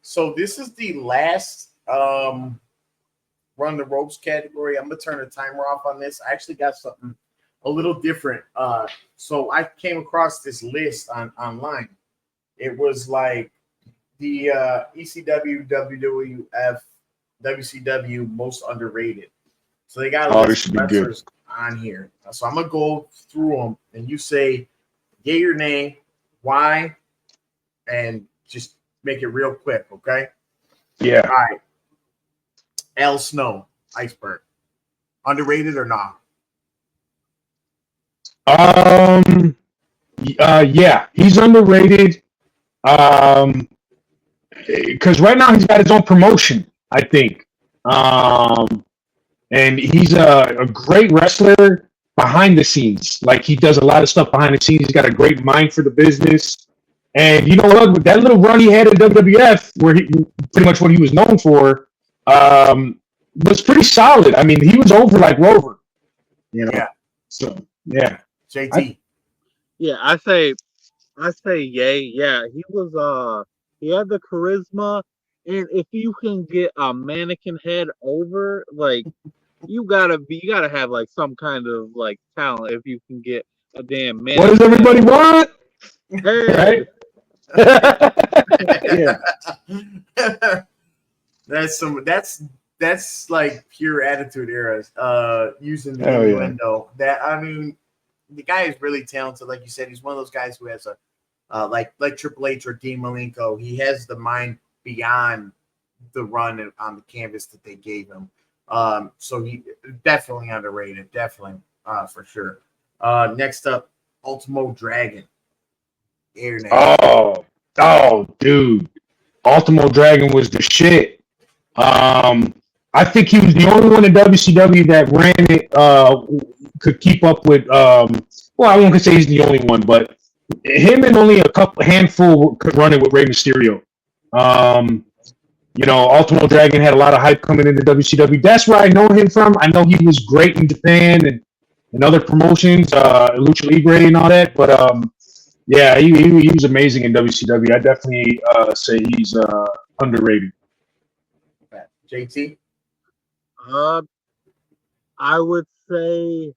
So this is the last run the ropes category. I'm gonna turn the timer off on this. I actually got something a little different. So I came across this list online. It was like the ECW, WWF, WCW most underrated. So they got a Oh, this list should of be good. wrestlers on here. So I'm gonna go through them, and you say, get your name, why, and just make it real quick, okay? Yeah. All right. Al Snow, Iceberg, underrated or not? Um. Yeah, he's underrated. Um. Because right now he's got his own promotion, I think. And he's a great wrestler behind the scenes. Like he does a lot of stuff behind the scenes. He's got a great mind for the business. And you know what? With that little run he had in WWF, where he pretty much what he was known for, was pretty solid. I mean, he was over like Rover, you know. Yeah. So yeah, JT. Yeah, I say yay. Yeah, he had the charisma, and if you can get a mannequin head over, like you gotta have like some kind of like talent if you can get a damn what does mannequin head everybody over want? head. Right? Yeah. That's like pure attitude eras. Using the Hell yeah. innuendo. That I mean, the guy is really talented. Like you said, he's one of those guys who has a like Triple H or Dean Malenko. He has the mind beyond the run on the canvas that they gave him. So he definitely underrated, definitely for sure. Next up, Ultimo Dragon. Air name. Oh, dude. Ultimo Dragon was the shit. I think he was the only one in WCW that ran it, could keep up with. Well, I won't say he's the only one, but him and only a handful could run it with Rey Mysterio. Ultimo Dragon had a lot of hype coming into WCW. That's where I know him from. I know he was great in Japan and other promotions, Lucha Libre and all that. But yeah, he was amazing in WCW. I definitely say he's underrated. JT. Uh, I would say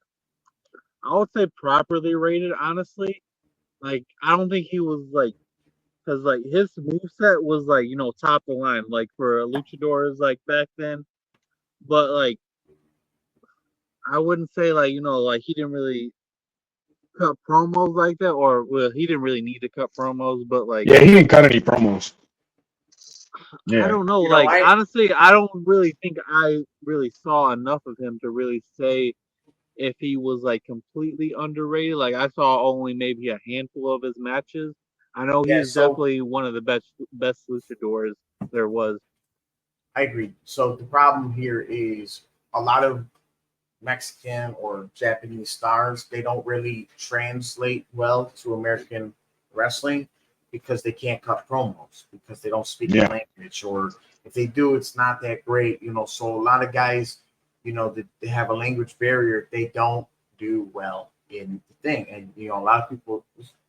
properly rated. Honestly, like I don't think he was like because like his moveset was like top of the line like for luchadors like back then. But like I wouldn't say like like he didn't really cut promos like that, or well, he didn't really need to cut promos, but like Yeah, he didn't cut any promos. I Yeah. don't know. Like honestly, I don't really think I really saw enough of him to really say if he was like completely underrated. Like I saw only maybe a handful of his matches. I know Yeah, he's definitely one of the best luchadors there was. I agree. So the problem here is a lot of Mexican or Japanese stars, they don't really translate well to American wrestling because they can't cut promos because they don't speak the language, or if they do, it's not that great, So a lot of guys, they have a language barrier. They don't do well in the thing, and a lot of people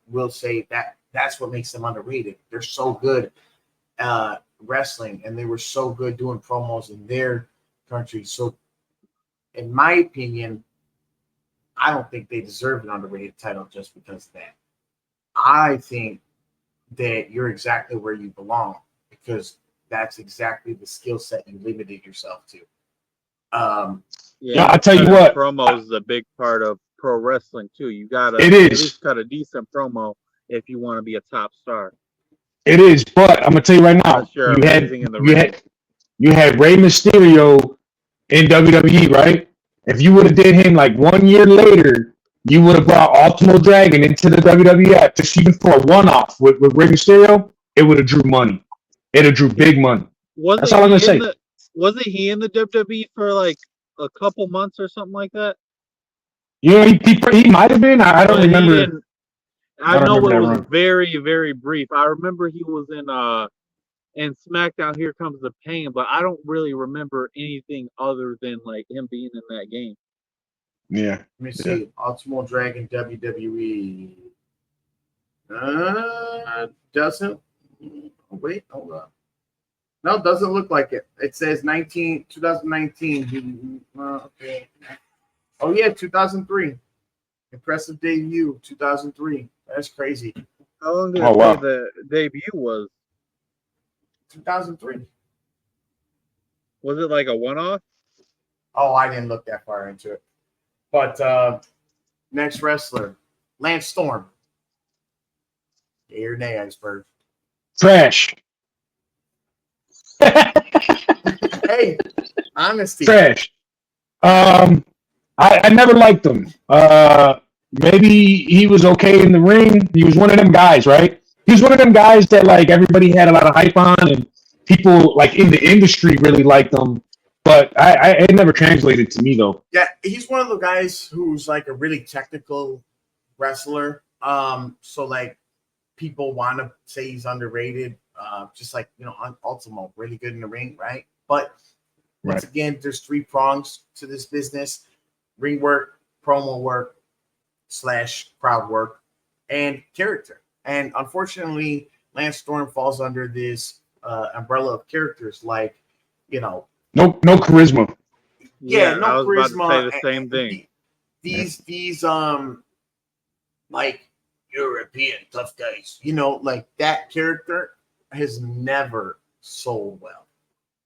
will say that that's what makes them underrated. They're so good wrestling, and they were so good doing promos in their country. So in my opinion, I don't think they deserve an underrated title just because of that. I think that you're exactly where you belong because that's exactly the skill set you limited yourself to. Yeah, I'll tell you what. Promos is a big part of pro wrestling too. You gotta It at is. least cut a decent promo if you want to be a top star. It is, but I'm gonna tell you right now, Unless you're amazing in the you ring. had Rey Mysterio in WWE, right? If you would have did him like 1 year later, you would have brought Ultimo Dragon into the WWF just even for a one-off with Rey Mysterio. It would have drew money. It would have drew big money. That's all I'm gonna say. Wasn't he in the WWE for like a couple months or something like that? Yeah, he might have been. I don't remember. I know it was very, very brief. I remember he was in SmackDown Here Comes the Pain, but I don't really remember anything other than like him being in that game. Yeah. Let me see. Ultimo Dragon WWE. Doesn't. Wait, hold on. No, it doesn't look like it. It says 2019. Okay. Oh yeah, 2003. Impressive debut, 2003. That's crazy. How long did Oh, it wow. say the debut was? 2003. Was it like a one-off? Oh, I didn't look that far into it. But next wrestler, Lance Storm. Yay or nay, Iceberg? Trash. Hey, honesty. Trash. I never liked him. Maybe he was okay in the ring. He was one of them guys, right? He was one of them guys that like everybody had a lot of hype on, and people like in the industry really liked him. But it never translated to me though. Yeah, he's one of the guys who's like a really technical wrestler. So like people want to say he's underrated. Just like on Ultimo, really good in the ring, right? But once again, there's 3 prongs to this business: ring work, promo work, / crowd work, and character. And unfortunately, Lance Storm falls under this umbrella of characters, like no charisma. Yeah, no I was charisma. about to say the same thing. These like European tough guys, like that character has never sold well.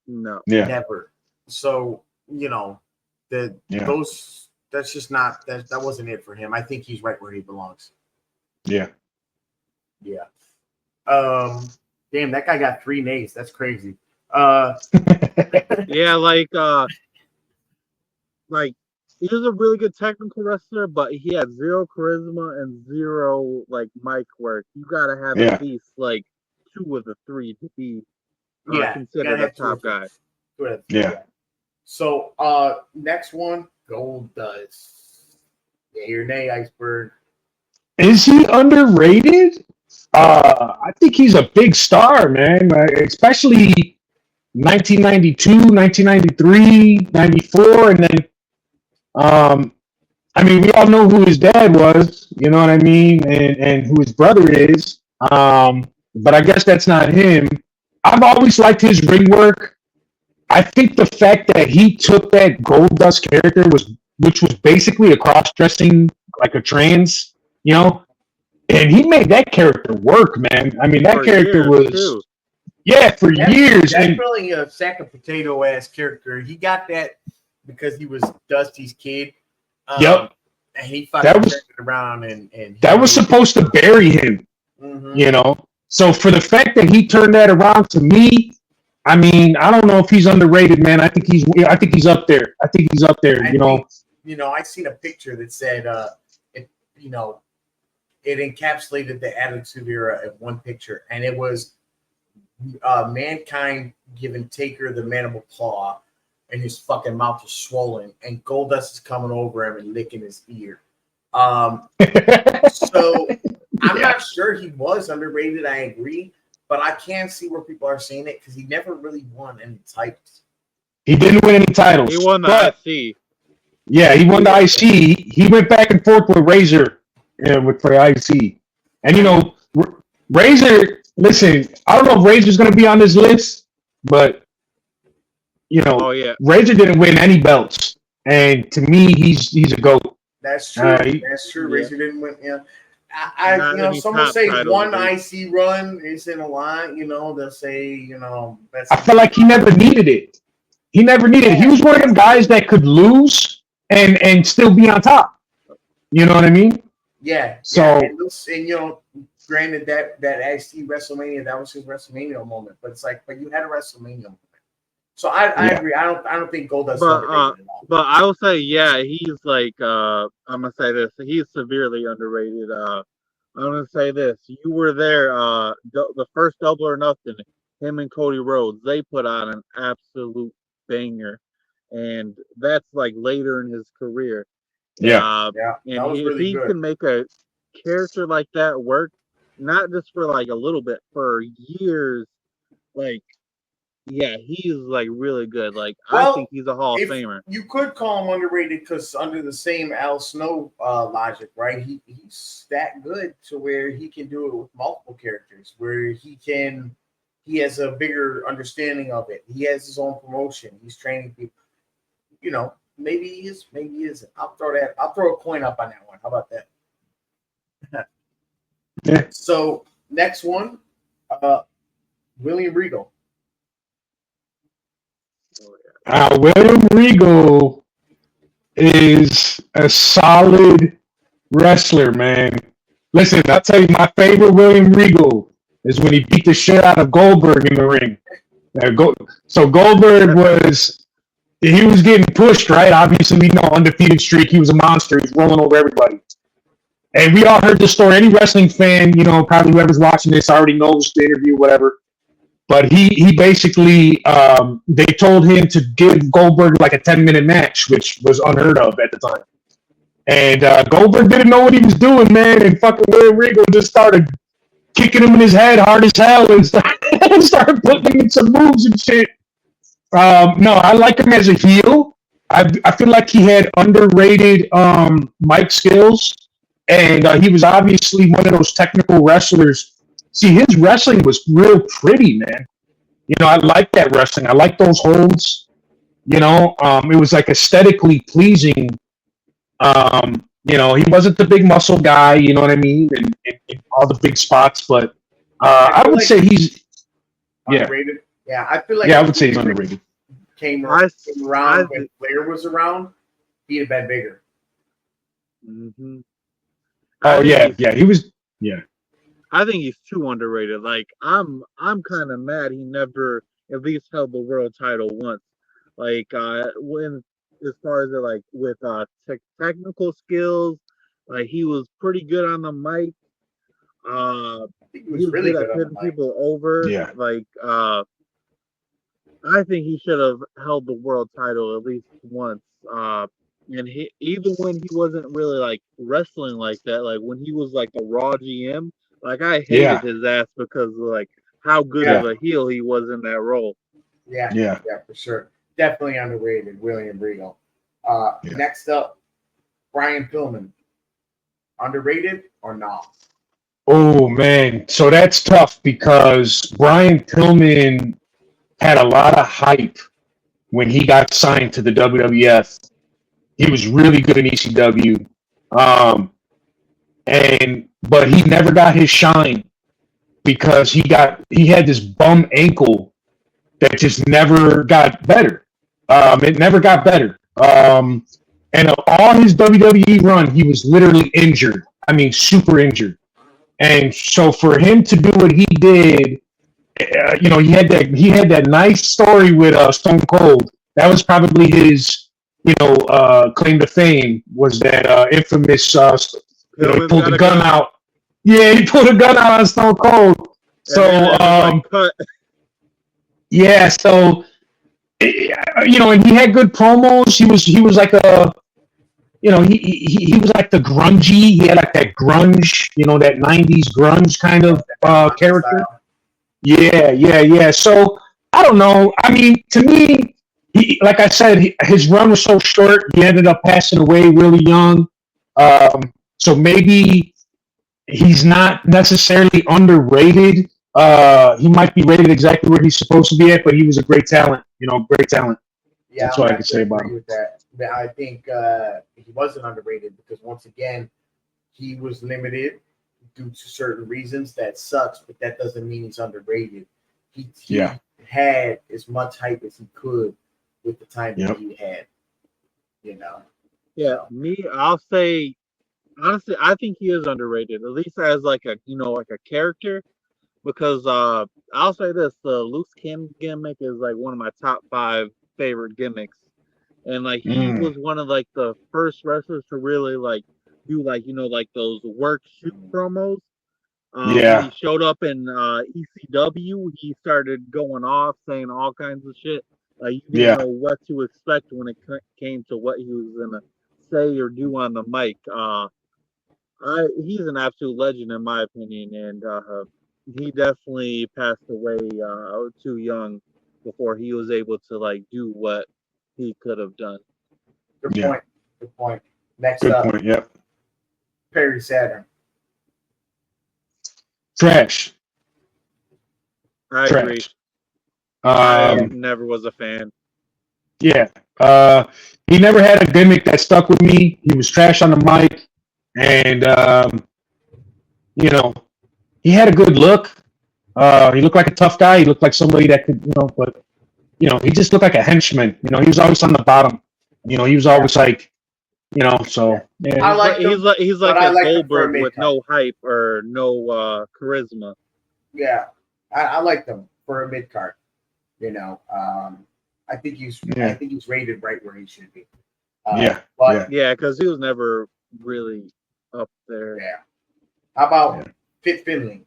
No. Yeah. Never. So, those that's just not that wasn't it for him. I think he's right where he belongs. Yeah. Yeah. Damn, that guy got 3 nays. That's crazy. Yeah, like he was a really good technical wrestler, but he had 0 charisma and 0 like mic work. You gotta have at least like 2 of the 3 to be considered a top guy. Yeah. So next one, Goldust. Yay or nay, Iceberg? Is he underrated? I think he's a big star, man. Especially 1992, 1993, 94, and then I mean, we all know who his dad was, you know what I mean, and who his brother is. But I guess that's not him. I've always liked his ring work. I think the fact that he took that Goldust character which was basically a cross-dressing, like a trans, and he made that character work, man. I mean, that character was too. For years. That's really a sack of potato ass character. He got that because he was Dusty's kid. Yep. And he fucking turned it around and that was supposed to bury him. Mm-hmm. So for the fact that he turned that around, to me, I mean, I don't know if he's underrated, man. I think he's up there. I seen a picture that said it encapsulated the Attitude Era in one picture, and it was Mankind giving Taker the mandible claw, and his fucking mouth was swollen, and Goldust is coming over him and licking his ear. So I'm not sure he was underrated. I agree, but I can see where people are saying it because he never really won any titles. He didn't win any titles. He won the IC. Yeah, he won the IC. He went back and forth with Razor for the IC. And, Razor, listen, I don't know if Razor's going to be on this list, but, Razor didn't win any belts. And to me, he's a GOAT. That's true. That's true. Razor didn't win. Yeah. Someone say one IC run is in a line, they'll say, that's. I feel like he never needed it. He was one of them guys that could lose and still be on top. You know what I mean? Yeah. So, and granted that IC WrestleMania, that was his WrestleMania moment, but it's like, but you had a WrestleMania moment. So I agree. I don't think Goldust is underrated at all. But I will say, he's like I'm gonna say this. He's severely underrated. I'm gonna say this. You were there. The first Double or Nothing. Him and Cody Rhodes. They put on an absolute banger, and that's like later in his career. And if he can make a character like that work, not just for like a little bit, for years, like. Yeah, he's like really good. Like I think he's a Hall of Famer. You could call him underrated because under the same Al Snow logic, right? He's that good to where he can do it with multiple characters, where he can he has a bigger understanding of it. He has his own promotion. He's training people. You know, maybe he is, maybe he isn't. I'll throw a coin up on that one. How about that? Yeah. So next one, William Regal. William Regal is a solid wrestler, man. Listen, I'll tell you, my favorite William Regal is when he beat the shit out of Goldberg in the ring. So Goldberg he was getting pushed, right? Obviously, we know undefeated streak. He was a monster. He's rolling over everybody. And we all heard the story. Any wrestling fan, you know, probably whoever's watching this already knows the interview, whatever. But he basically, they told him to give Goldberg like a 10-minute match, which was unheard of at the time. And Goldberg didn't know what he was doing, man. And fucking William Regal just started kicking him in his head hard as hell and started putting him in some moves and shit. No, I like him as a heel. I feel like he had underrated mic skills. And he was obviously one of those technical wrestlers. See, his wrestling was real pretty, man. You know, I like that wrestling. I like those holds. You know, it was like aesthetically pleasing. You know, he wasn't the big muscle guy, you know what I mean, in all the big spots, but I would say he's underrated. Yeah, I feel like I would say he's underrated. Came around when Flair was around, he'd have been bigger. Mm-hmm. Oh yeah, he was. Yeah, I think he's too underrated. Like I'm kind of mad he never at least held the world title once. Like when as far as like with technical skills, like he was pretty good on the mic. He was really good at putting people over. Yeah. Like I think he should have held the world title at least once. And he, even when he wasn't really like wrestling like that, like when he was like the Raw GM, like I hated his ass because of like how good of a heel he was in that role. Yeah, for sure. Definitely underrated, William Regal. Next up, Brian Pillman. Underrated or not? Oh man, so that's tough because Brian Pillman had a lot of hype when he got signed to the WWF. He was really good in ECW, but he never got his shine because he had this bum ankle that just never got better. It never got better. And all his WWE run, he was literally injured. I mean, super injured. And so for him to do what he did, you know, he had that nice story with Stone Cold. That was probably his, you know, claim to fame was that infamous, you know, he pulled the gun out. Yeah, he pulled a gun out on Stone Cold. So, yeah, so, you know, and he had good promos. He was like a, you know, he was like the grungy. He had like that grunge, you know, that 90s grunge kind of character. Yeah. So, I don't know. I mean, to me, like I said, his run was so short. He ended up passing away really young. So maybe he's not necessarily underrated. He might be rated exactly where he's supposed to be at, but he was a great talent. You know, great talent. Yeah, that's what I can say about him. With that. I think he wasn't underrated because once again, he was limited due to certain reasons. That sucks, but that doesn't mean he's underrated. He had as much hype as he could with the time that he had, you know. Yeah, I'll say honestly, I think he is underrated, at least as like a, you know, like a character, because I'll say this: the loose cannon gimmick is like one of my top 5 favorite gimmicks, and like he was one of like the first wrestlers to really like do like, you know, like those work shoot promos. When he showed up in ECW, he started going off saying all kinds of shit. You didn't know what to expect when it came to what he was gonna say or do on the mic. He's an absolute legend in my opinion, and he definitely passed away too young before he was able to like do what he could have done. Good point. Next up, Perry Saturn. Trash. I agree. trash. I never was a fan. Yeah. He never had a gimmick that stuck with me. He was trash on the mic, and you know, he had a good look. He looked like a tough guy. He looked like somebody that could, but he just looked like a henchman. He was always on the bottom. He was always like, so yeah. I like him, he's like but I a like him for a Goldberg with mid-card. no hype or no charisma. Yeah, I like them for a mid card. I think he's rated right where he should be. But Yeah, because he was never really up there. yeah. How about Fit Finley?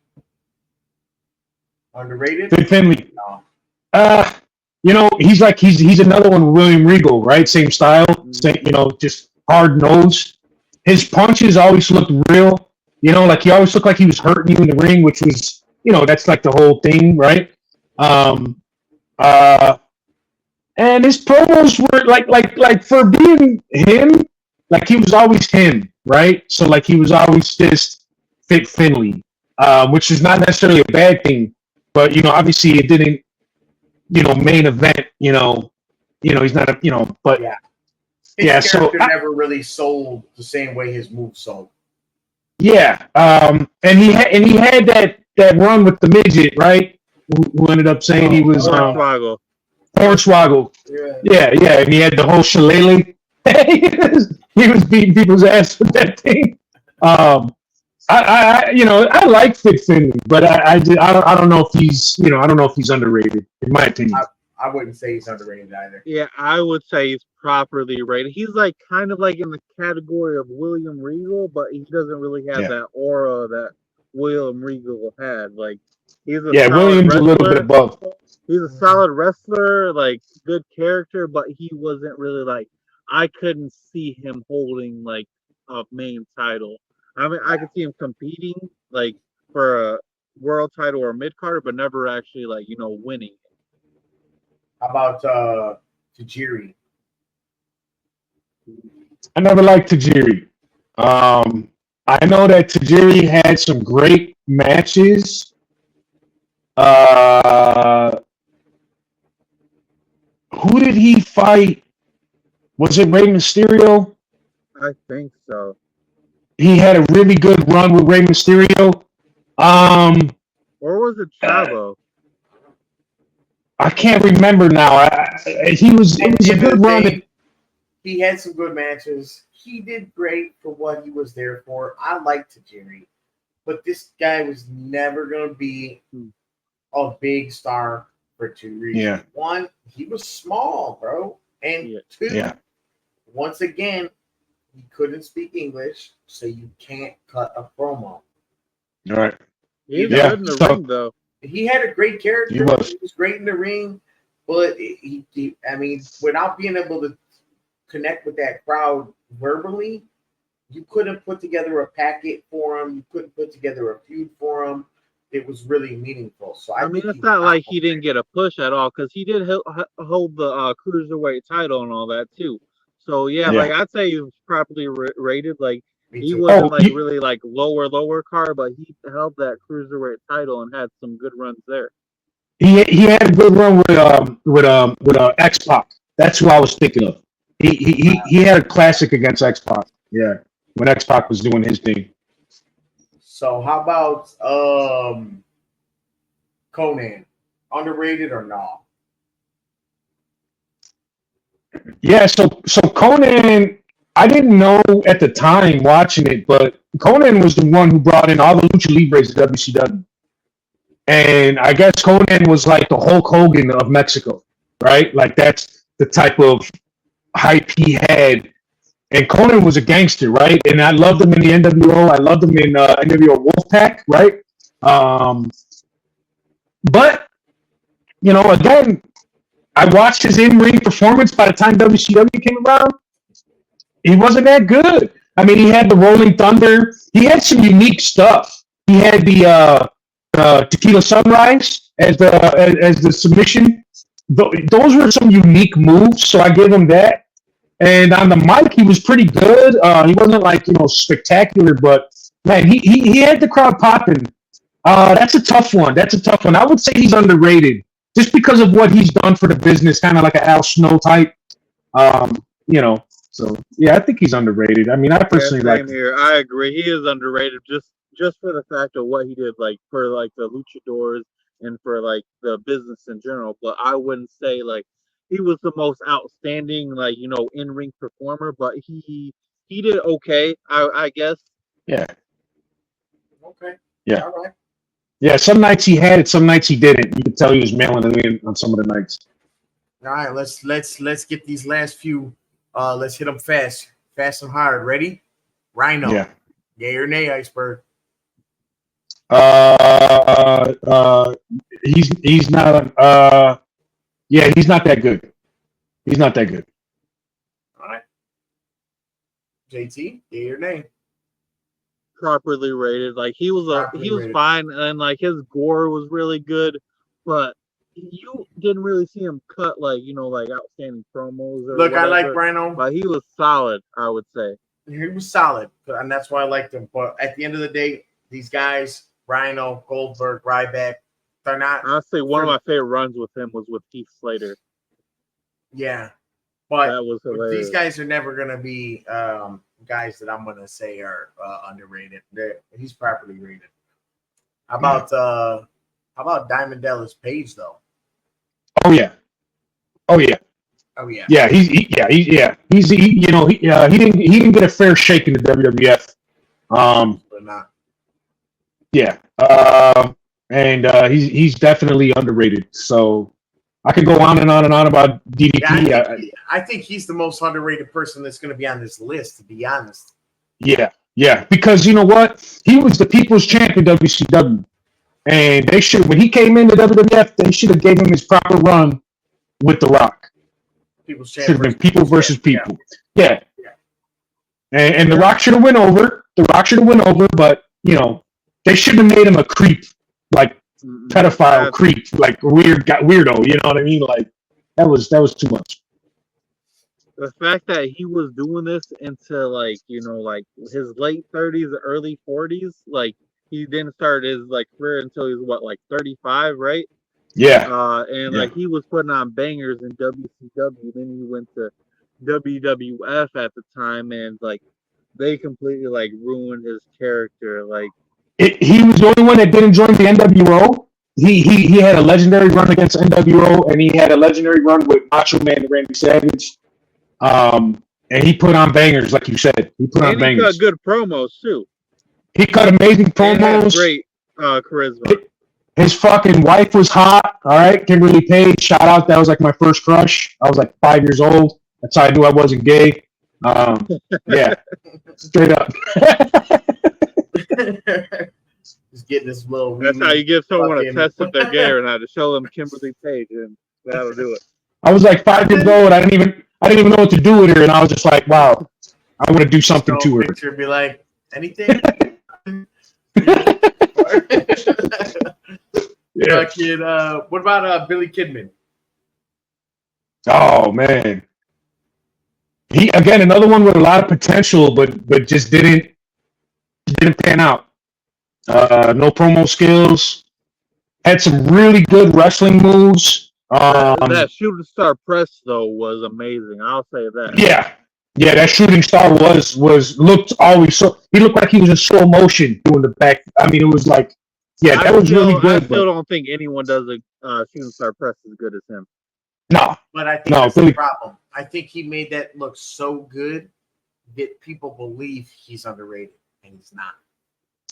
Underrated? Fit Finley. No. He's another one with William Regal, right? Same style, just hard nosed. His punches always looked real. Like he always looked like he was hurting you in the ring, which was, that's like the whole thing, right? And his promos were like for being him, like he was always him, right? So like he was always just Fit Finley, which is not necessarily a bad thing, but obviously it didn't, main event, he's not a, but His so character never really sold the same way his moves sold. Yeah, and he had that run with the midget, right? Who ended up saying he was Hornswoggle. Yeah, and he had the whole shillelagh. He was beating people's ass with that thing. I like Fit Finley, but I don't know if he's underrated in my opinion. I wouldn't say he's underrated either. Yeah, I would say he's properly rated. He's like kind of like in the category of William Regal, but he doesn't really have that aura that William Regal had. Like he's a William's wrestler. A little bit above. He's a solid wrestler, like good character, but he wasn't really like I couldn't see him holding like a main title. I mean, I could see him competing like for a world title or a mid card, but never actually like winning. How about Tajiri? I never liked Tajiri. I know that Tajiri had some great matches. Who did he fight? Was it Rey Mysterio? I think so. He had a really good run with Rey Mysterio. Or was it Chavo? I can't remember now. It was a good run. He had some good matches. He did great for what he was there for. I liked Tajiri, but this guy was never going to be a big star for two reasons. Yeah. One, he was small, bro. And two, once again, he couldn't speak English, so you can't cut a promo. All right. He was good in the ring, though. He had a great character. He was great in the ring, but without being able to connect with that crowd verbally, you couldn't put together a packet for him. You couldn't put together a feud for him. It was really meaningful. So I mean, it's not like he didn't get a push at all because he did hold the cruiserweight title and all that too. So like I'd say he was properly rated. Like he wasn't really like lower card, but he held that cruiserweight title and had some good runs there. He had a good run with X-Pac. That's who I was thinking of. He had a classic against X-Pac. Yeah, when X-Pac was doing his thing. So how about Conan? Underrated or not? Yeah, so Conan, I didn't know at the time watching it, but Conan was the one who brought in all the Lucha Libres to WCW. And I guess Conan was like the Hulk Hogan of Mexico, right? Like that's the type of hype he had. And Conan was a gangster, right? And I loved him in the NWO. I loved him in NWO Wolfpack, right? But, again, I watched his in-ring performance by the time WCW came around. He wasn't that good. I mean, he had the Rolling Thunder. He had some unique stuff. He had the Tequila Sunrise as the submission. Those were some unique moves, so I give him that. And on the mic, he was pretty good. He wasn't like spectacular, but man, he had the crowd popping That's a tough one. That's a tough one. I would say he's underrated just because of what he's done for the business, kind of like an Al Snow type. Um, you know, so yeah, I think he's underrated. I mean, I Yeah, personally like same him. here. I agree. He is underrated just for the fact of what he did, like for like the luchadors and for like the business in general. But I wouldn't say like he was the most outstanding, like in ring performer. But he did okay, I guess. Yeah, Okay. yeah, All right. yeah. Some nights he had it, some nights he didn't. You could tell he was mailing it in on some of the nights. All right. Let's get these last few. Let's hit them fast and hard. Ready? Rhino. Yeah. Yay or nay, Iceberg? Uh, uh, he's not. Yeah, he's not that good. He's not that good. All right. JT. Yay or nay? Properly rated. Like he was Properly he was rated. fine, and like his gore was really good, but you didn't really see him cut like like outstanding promos or Look, I like whatever. Rhino. But he was solid, I would say. He was solid, and that's why I liked him. But at the end of the day, these guys, Rhino, Goldberg, Ryback, they're not. Honestly, one of my favorite runs with him was with Heath Slater. Yeah, but That was hilarious. these guys are never gonna be guys that I'm gonna say are underrated. He's properly rated. How about Diamond Dallas Page though? Oh yeah. Oh yeah. Oh yeah. Yeah. He didn't get a fair shake in the WWF. But not. Yeah. And he's definitely underrated. So I could go on and on and on about DDP. Yeah, I think he's the most underrated person that's going to be on this list. To be honest. Yeah. Because you know what? He was the people's champ in WCW. And they should, when he came into WWF, they should have gave him his proper run with The Rock. People's Should champ have been people versus people. Yeah. And The Rock should have went over. The Rock should have went over, but they shouldn't have made him a creep, like pedophile creep, like weirdo. You know what I mean? Like that was too much. The fact that he was doing this into like his late 30s, early 40s, like he didn't start his career until he was like 35, right? Yeah. And like he was putting on bangers in WCW. Then he went to WWF at the time, and like they completely like ruined his character. Like he was the only one that didn't join the NWO. He had a legendary run against NWO, and he had a legendary run with Macho Man and Randy Savage. And he put on bangers, like you said. He put on bangers. He cut good promos too. He cut amazing promos. Great charisma. His fucking wife was hot. All right, Kimberly Page. Shout out. That was like my first crush. I was like 5 years old. That's how I knew I wasn't gay. Yeah, straight up. Just getting this little. That's how you give someone a test if they're gay or not. To show them Kimberly Page, and that'll do it. I was like 5 years old. I didn't even know what to do with her, and I was just like, wow, I want to do something to her. Picture be like anything. Yeah. What about Billy Kidman? Oh man, he again another one with a lot of potential, but just didn't pan out. No promo skills. Had some really good wrestling moves. That shooting star press though was amazing. I'll say that. Yeah, that shooting star looked always so. He looked like he was in slow motion doing the back. I mean, it was like, that was really good. I still don't think anyone does a shooting star press as good as him. No, but I think that's the problem. I think he made that look so good that people believe he's underrated, and he's not.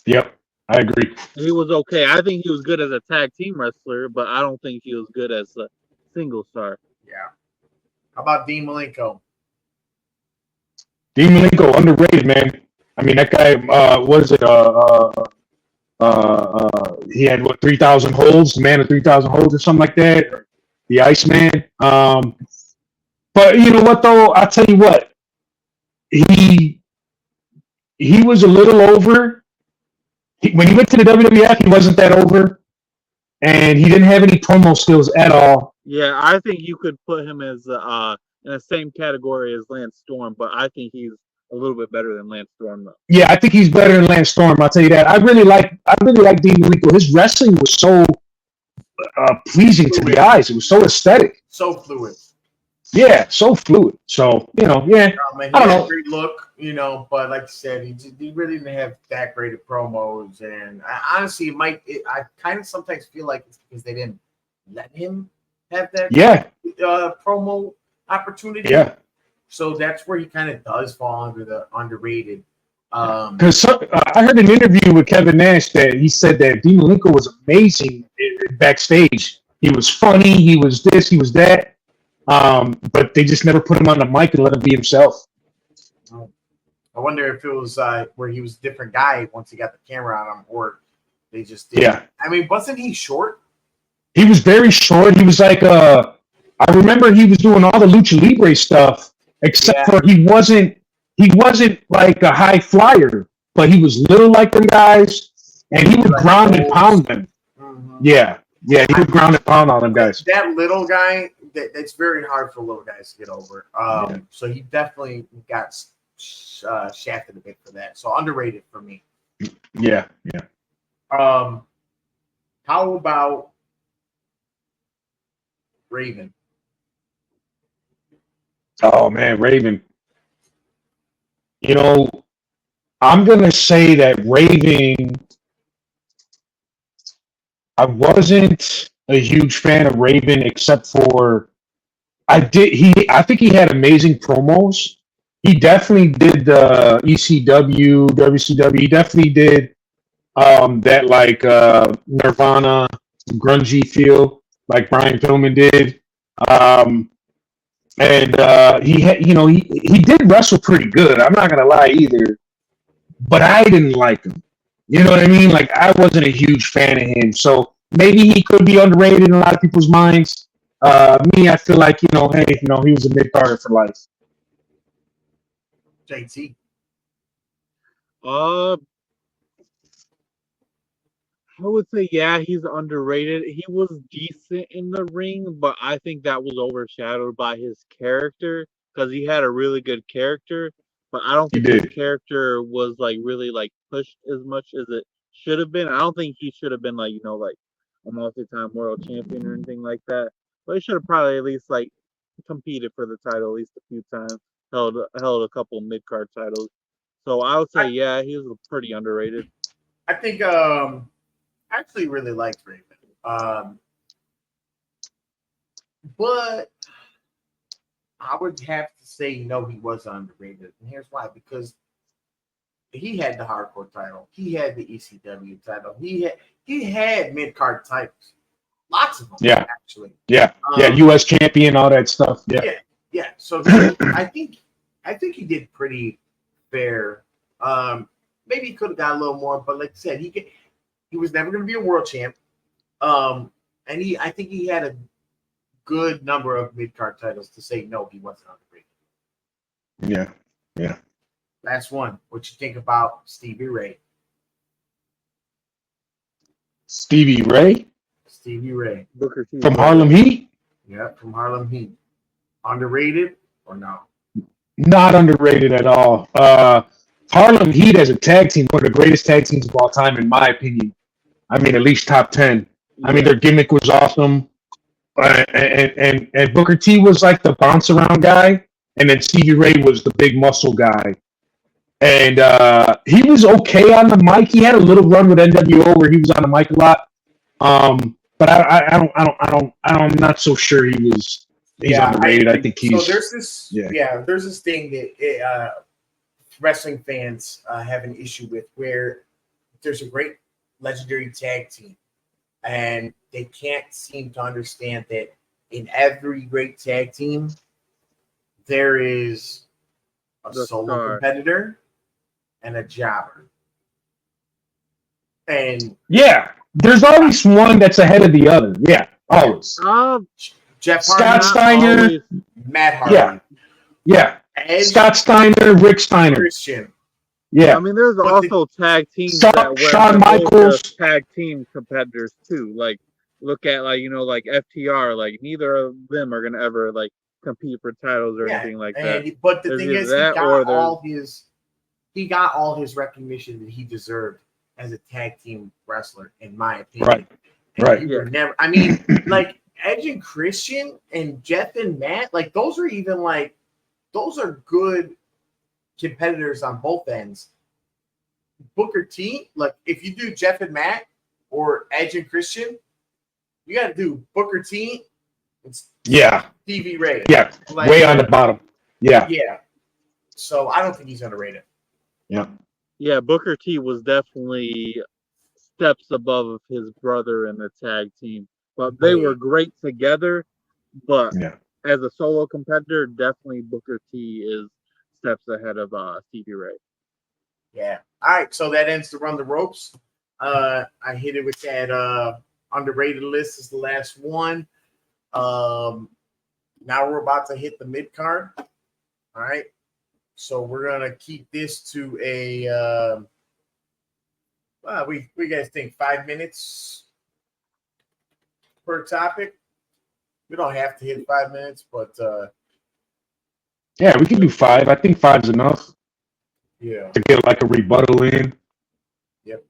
Yep, I agree. He was okay. I think he was good as a tag team wrestler, but I don't think he was good as a single star. Yeah. How about Dean Malenko? Dean Malenko, underrated, man. I mean, that guy, he had 3,000 holds, man of 3,000 holds or something like that. The Iceman. But you know what though? I'll tell you what. He was a little over. When he went to the WWF, he wasn't that over. And he didn't have any promo skills at all. Yeah, I think you could put him as in the same category as Lance Storm, but I think he's a little bit better than Lance Storm though. Yeah, I think he's better than Lance Storm. I'll tell you that. I really like Dean Malenko. His wrestling was so pleasing to the eyes. It was so aesthetic. So fluid. Yeah, so fluid. So Man, I don't he had know. a great look, but like I said, he really didn't have that great of promos. And honestly, I kind of sometimes feel like it's because they didn't let him have that promo opportunity. Yeah. So that's where he kind of does fall under the underrated. Because I heard an interview with Kevin Nash that he said that Dean Malenko was amazing backstage. He was funny. He was this. He was that. But they just never put him on the mic and let him be himself. I wonder if it was where he was a different guy once he got the camera on him, or they just did. Yeah. I mean, wasn't he short? He was very short. He was like I remember he was doing all the lucha libre stuff, except for he wasn't like a high flyer, but he was little like them guys, and he would ground and pound them. Mm-hmm. Yeah, he would ground and pound all them guys. That little guy, it's very hard for little guys to get over. So he definitely got shafted a bit for that. So underrated for me. Yeah. How about Raven? Oh man, Raven. I'm gonna say that Raven. I wasn't a huge fan of Raven, except for I think he had amazing promos. He definitely did the ECW, WCW. He definitely did that like Nirvana, grungy feel, like Brian Pillman did. And he had, he did wrestle pretty good. I'm not gonna lie either, but I didn't like him. You know what I mean? Like I wasn't a huge fan of him. So maybe he could be underrated in a lot of people's minds. Me, I feel like he was a mid-carder for life. JT. I would say, he's underrated. He was decent in the ring, but I think that was overshadowed by his character because he had a really good character, but I don't think his character was like really like pushed as much as it should have been. I don't think he should have been like, like a multi-time world champion or anything like that. But he should have probably at least like competed for the title at least a few times, held a couple mid-card titles. So I would say, he was pretty underrated. I think I actually really liked Raven. But I would have to say, he was underrated. And here's why. Because he had the hardcore title. He had the ECW title. He had mid-card titles. Lots of them, actually. Yeah. US champion, all that stuff. Yeah. So I think he did pretty fair. Maybe he could have got a little more, but like I said, he was never going to be a world champ. And I think he had a good number of mid-card titles to say no, he wasn't underrated. Yeah. Last one. What you think about Stevie Ray? Stevie Ray? Stevie Ray. From Harlem Heat? Yeah, from Harlem Heat. Underrated or no? Not underrated at all. Harlem Heat as a tag team, one of the greatest tag teams of all time, in my opinion. I mean, at least top 10. I mean, their gimmick was awesome. And Booker T was like the bounce around guy, and then Stevie Ray was the big muscle guy. And he was okay on the mic. He had a little run with NWO where he was on the mic a lot. But I'm not so sure he's underrated. I think he's. So there's this. There's this thing that wrestling fans have an issue with, where there's a great legendary tag team, and they can't seem to understand that in every great tag team, there is a solo competitor and a jobber. And there's always one that's ahead of the other. Yeah, always. Jeff Scott Steiner, Matt Hardy. Yeah. Edge, Scott Steiner, Rick Steiner. Christian. Yeah. I mean, there's also tag teams Shawn Michaels, tag team competitors too. Like, look at like FTR. Like, neither of them are gonna ever like compete for titles or anything like that. But the There's thing either is, that or there's he got all his recognition that he deserved as a tag team wrestler, in my opinion. Right. You were never. I mean, like Edge and Christian and Jeff and Matt, like those are good competitors on both ends. Booker T, like if you do Jeff and Matt or Edge and Christian, you got to do Booker T. And Stevie Ray. Yeah, like, way on the bottom. Yeah. So I don't think he's underrated. Yeah, Booker T was definitely steps above his brother in the tag team, but they were great together. But as a solo competitor, definitely Booker T is steps ahead of Stevie Ray. Yeah. All right. So that ends the Run the Ropes. I hit it with that underrated list is the last one. Now we're about to hit the mid card. All right. So we're gonna keep this to a we guys think 5 minutes per topic. We don't have to hit 5 minutes, but yeah, we can do 5. I think 5's enough. Yeah. To get like a rebuttal in. Yep.